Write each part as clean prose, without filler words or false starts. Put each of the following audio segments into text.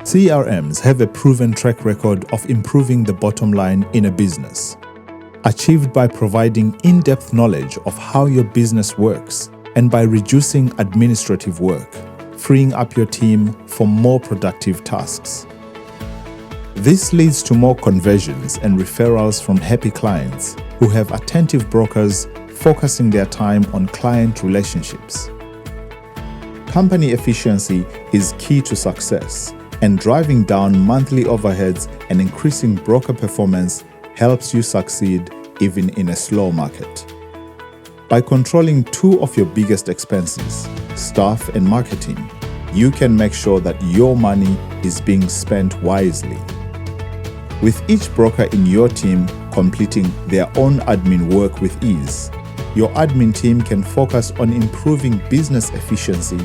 CRMs have a proven track record of improving the bottom line in a business, achieved by providing in-depth knowledge of how your business works and by reducing administrative work, freeing up your team for more productive tasks. This leads to more conversions and referrals from happy clients who have attentive brokers focusing their time on client relationships. Company efficiency is key to success, and driving down monthly overheads and increasing broker performance helps you succeed even in a slow market. By controlling two of your biggest expenses, staff and marketing, you can make sure that your money is being spent wisely. With each broker in your team completing their own admin work with ease, your admin team can focus on improving business efficiency.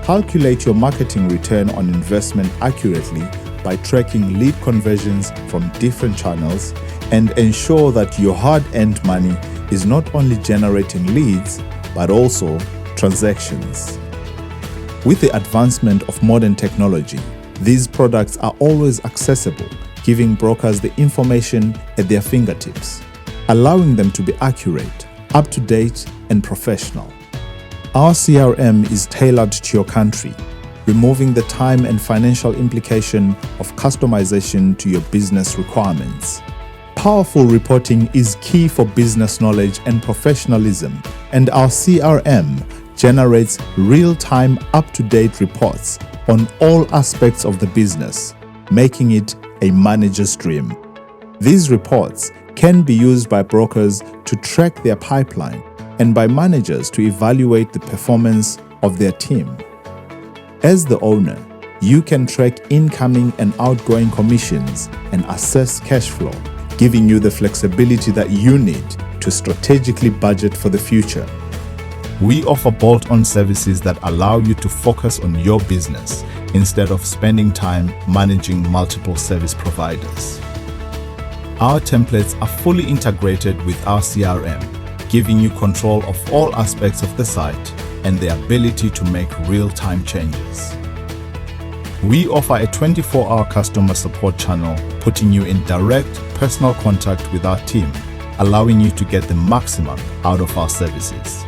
Calculate your marketing return on investment accurately by tracking lead conversions from different channels and ensure that your hard-earned money is not only generating leads but also transactions. With the advancement of modern technology, these products are always accessible, giving brokers the information at their fingertips, allowing them to be accurate, up-to-date, and professional. Our CRM is tailored to your country, removing the time and financial implication of customization to your business requirements. Powerful reporting is key for business knowledge and professionalism, and our CRM generates real-time, up-to-date reports on all aspects of the business, making it a manager's dream. These reports can be used by brokers to track their pipeline and by managers to evaluate the performance of their team. As the owner, you can track incoming and outgoing commissions and assess cash flow, giving you the flexibility that you need to strategically budget for the future. We offer bolt-on services that allow you to focus on your business instead of spending time managing multiple service providers. Our templates are fully integrated with our CRM, giving you control of all aspects of the site and the ability to make real-time changes. We offer a 24-hour customer support channel, putting you in direct personal contact with our team, allowing you to get the maximum out of our services.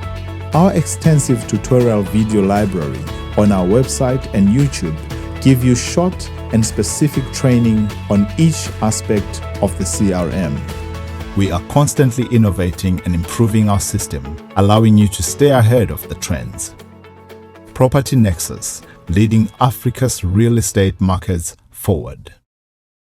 Our extensive tutorial video library on our website and YouTube give you short and specific training on each aspect of the CRM. We are constantly innovating and improving our system, allowing you to stay ahead of the trends. Property Nexus, leading Africa's real estate markets forward.